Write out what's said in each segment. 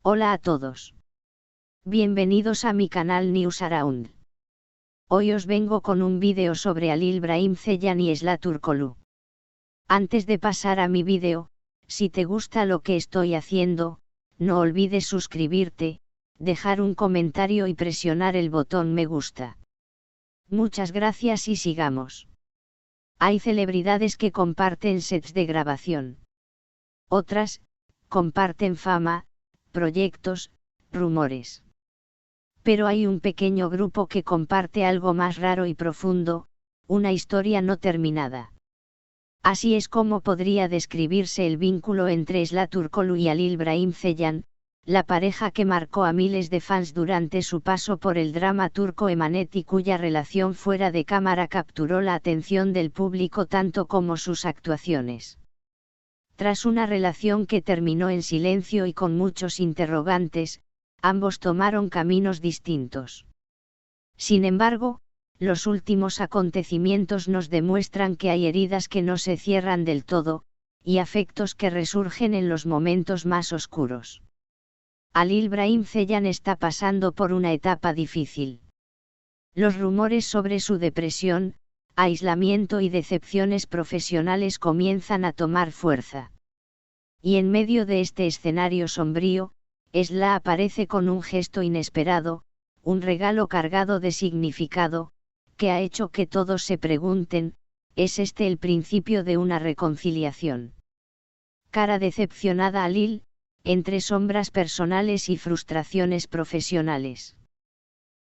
Hola a todos. Bienvenidos a mi canal News Around. Hoy os vengo con un vídeo sobre Halil Brahim Ceylan y Esla Turkoglu. Antes de pasar a mi vídeo, si te gusta lo que estoy haciendo, no olvides suscribirte, dejar un comentario y presionar el botón me gusta. Muchas gracias y sigamos. Hay celebridades que comparten sets de grabación. Otras, comparten fama, proyectos, rumores. Pero hay un pequeño grupo que comparte algo más raro y profundo, una historia no terminada. Así es como podría describirse el vínculo entre Esla Turkoglu y Halil Brahim Ceylan, la pareja que marcó a miles de fans durante su paso por el drama turco Emanet y cuya relación fuera de cámara capturó la atención del público tanto como sus actuaciones. Tras una relación que terminó en silencio y con muchos interrogantes, ambos tomaron caminos distintos. Sin embargo, los últimos acontecimientos nos demuestran que hay heridas que no se cierran del todo, y afectos que resurgen en los momentos más oscuros. Halil Brahim Ceylan está pasando por una etapa difícil. Los rumores sobre su depresión, aislamiento y decepciones profesionales comienzan a tomar fuerza. Y en medio de este escenario sombrío, Esla aparece con un gesto inesperado, un regalo cargado de significado, que ha hecho que todos se pregunten, ¿es este el principio de una reconciliación? Cara decepcionada Halil, entre sombras personales y frustraciones profesionales.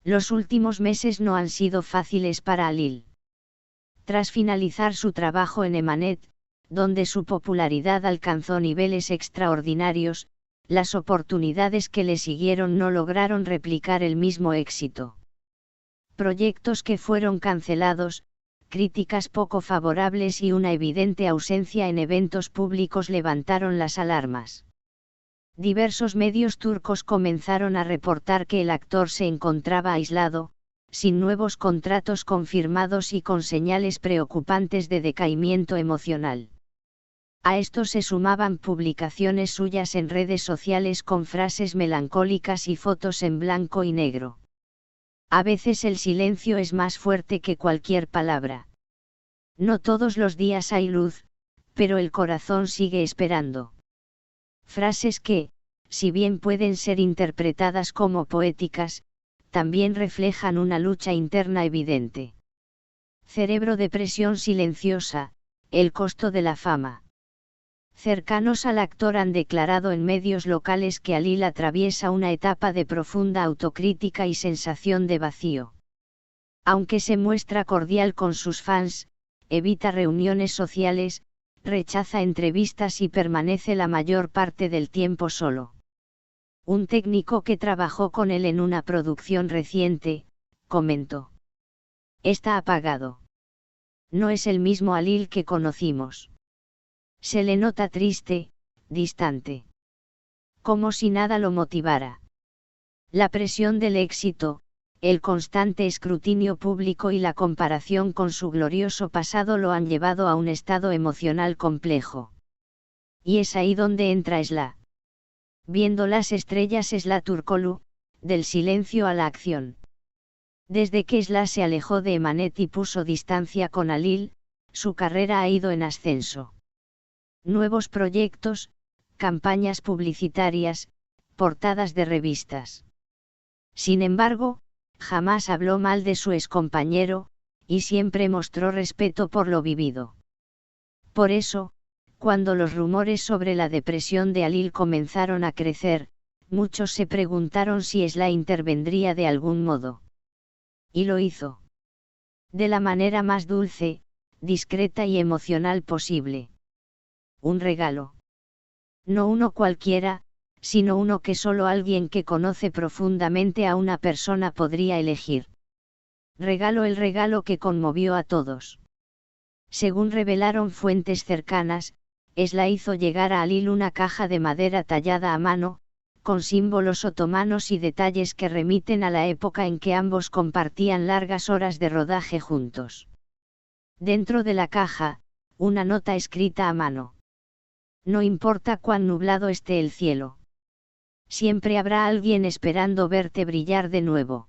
Los últimos meses no han sido fáciles para Halil. Tras finalizar su trabajo en Emanet, donde su popularidad alcanzó niveles extraordinarios, las oportunidades que le siguieron no lograron replicar el mismo éxito. Proyectos que fueron cancelados, críticas poco favorables y una evidente ausencia en eventos públicos levantaron las alarmas. Diversos medios turcos comenzaron a reportar que el actor se encontraba aislado, sin nuevos contratos confirmados y con señales preocupantes de decaimiento emocional. A esto se sumaban publicaciones suyas en redes sociales con frases melancólicas y fotos en blanco y negro. A veces el silencio es más fuerte que cualquier palabra. No todos los días hay luz, pero el corazón sigue esperando. Frases que, si bien pueden ser interpretadas como poéticas, también reflejan una lucha interna evidente. Cerebro de presión silenciosa, el costo de la fama. Cercanos al actor han declarado en medios locales que Halil atraviesa una etapa de profunda autocrítica y sensación de vacío. Aunque se muestra cordial con sus fans, evita reuniones sociales, rechaza entrevistas y permanece la mayor parte del tiempo solo. Un técnico que trabajó con él en una producción reciente, comentó: "Está apagado. No es el mismo Halil que conocimos. Se le nota triste, distante. Como si nada lo motivara". La presión del éxito, el constante escrutinio público y la comparación con su glorioso pasado lo han llevado a un estado emocional complejo. Y es ahí donde entra Esla. Viendo las estrellas Esla Turkoglu, del silencio a la acción. Desde que Esla se alejó de Emanet y puso distancia con Halil, su carrera ha ido en ascenso. Nuevos proyectos, campañas publicitarias, portadas de revistas. Sin embargo, jamás habló mal de su excompañero, y siempre mostró respeto por lo vivido. Por eso, cuando los rumores sobre la depresión de Halil comenzaron a crecer, muchos se preguntaron si Esla intervendría de algún modo. Y lo hizo. De la manera más dulce, discreta y emocional posible. Un regalo. No uno cualquiera, sino uno que solo alguien que conoce profundamente a una persona podría elegir. El regalo que conmovió a todos. Según revelaron fuentes cercanas, Esla hizo llegar a Halil una caja de madera tallada a mano, con símbolos otomanos y detalles que remiten a la época en que ambos compartían largas horas de rodaje juntos. Dentro de la caja, una nota escrita a mano. No importa cuán nublado esté el cielo. Siempre habrá alguien esperando verte brillar de nuevo.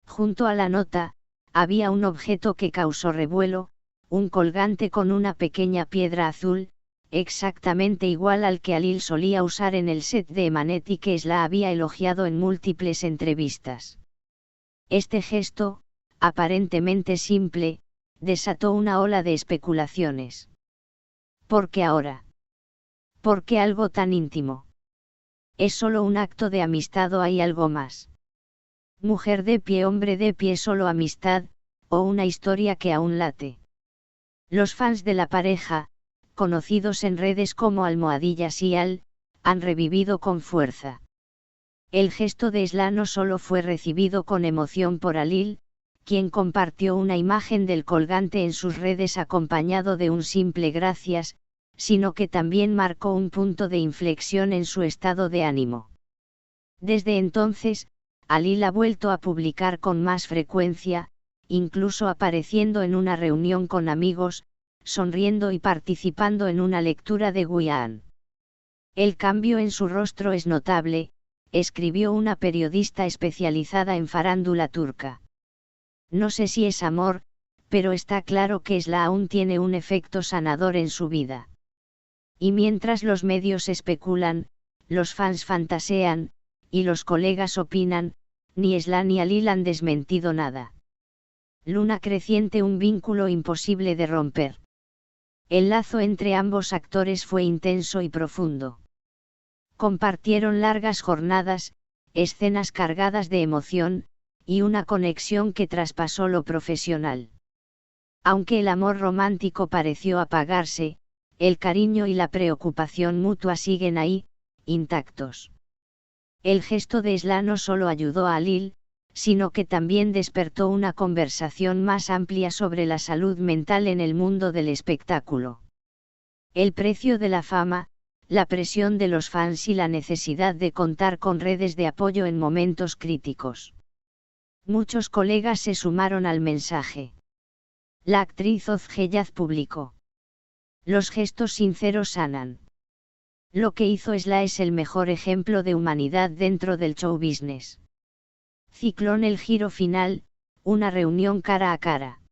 Junto a la nota, había un objeto que causó revuelo, un colgante con una pequeña piedra azul, exactamente igual al que Alil solía usar en el set de Emanet y que la había elogiado en múltiples entrevistas. Este gesto, aparentemente simple, desató una ola de especulaciones. ¿Por qué ahora? ¿Por qué algo tan íntimo? ¿Es solo un acto de amistad o hay algo más? Mujer de pie, hombre de pie, solo amistad, o una historia que aún late. Los fans de la pareja, conocidos en redes como Almohadillas y Al, han revivido con fuerza. El gesto de Esla no solo fue recibido con emoción por Alil, quien compartió una imagen del colgante en sus redes acompañado de un simple gracias, sino que también marcó un punto de inflexión en su estado de ánimo. Desde entonces, Alil ha vuelto a publicar con más frecuencia, incluso apareciendo en una reunión con amigos, sonriendo y participando en una lectura de Guián. El cambio en su rostro es notable, escribió una periodista especializada en farándula turca. No sé si es amor, pero está claro que Esla aún tiene un efecto sanador en su vida. Y mientras los medios especulan, los fans fantasean, y los colegas opinan, ni Esla ni Alil han desmentido nada. Luna creciente, un vínculo imposible de romper. El lazo entre ambos actores fue intenso y profundo. Compartieron largas jornadas, escenas cargadas de emoción, y una conexión que traspasó lo profesional. Aunque el amor romántico pareció apagarse, el cariño y la preocupación mutua siguen ahí, intactos. El gesto de Esla no solo ayudó a Alil, sino que también despertó una conversación más amplia sobre la salud mental en el mundo del espectáculo. El precio de la fama, la presión de los fans y la necesidad de contar con redes de apoyo en momentos críticos. Muchos colegas se sumaron al mensaje. La actriz Ozgeyaz publicó: los gestos sinceros sanan. Lo que hizo Esla es el mejor ejemplo de humanidad dentro del show business. Ciclón, el giro final, una reunión cara a cara.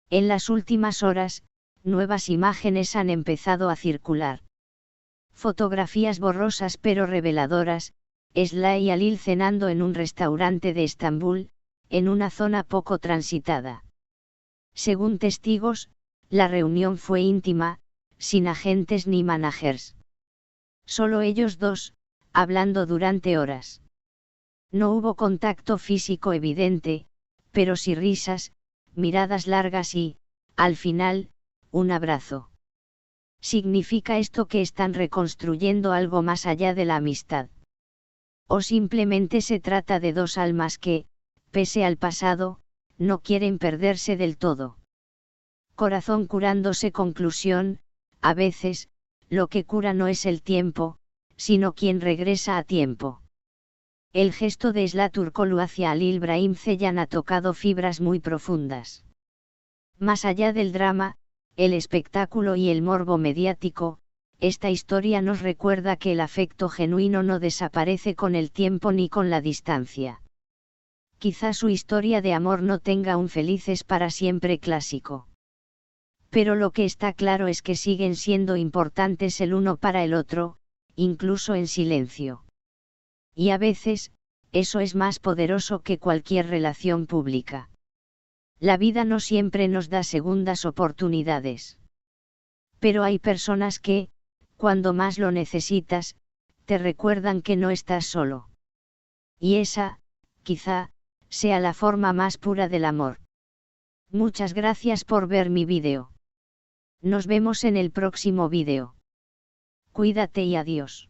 En las últimas horas, nuevas imágenes han empezado a circular. Fotografías borrosas pero reveladoras, Esla y Alil cenando en un restaurante de Estambul, en una zona poco transitada. Según testigos, la reunión fue íntima, sin agentes ni managers. Solo ellos dos, hablando durante horas. No hubo contacto físico evidente, pero sí risas, miradas largas y, al final, un abrazo. ¿Significa esto que están reconstruyendo algo más allá de la amistad? ¿O simplemente se trata de dos almas que, pese al pasado, no quieren perderse del todo? Corazón curándose. Conclusión: a veces, lo que cura no es el tiempo, sino quien regresa a tiempo. El gesto de Esla Turkoglu hacia Alil Brahim Ceyhan ha tocado fibras muy profundas. Más allá del drama, el espectáculo y el morbo mediático, esta historia nos recuerda que el afecto genuino no desaparece con el tiempo ni con la distancia. Quizá su historia de amor no tenga un felices para siempre clásico. Pero lo que está claro es que siguen siendo importantes el uno para el otro, incluso en silencio. Y a veces, eso es más poderoso que cualquier relación pública. La vida no siempre nos da segundas oportunidades. Pero hay personas que, cuando más lo necesitas, te recuerdan que no estás solo. Y esa, quizá, sea la forma más pura del amor. Muchas gracias por ver mi vídeo. Nos vemos en el próximo vídeo. Cuídate y adiós.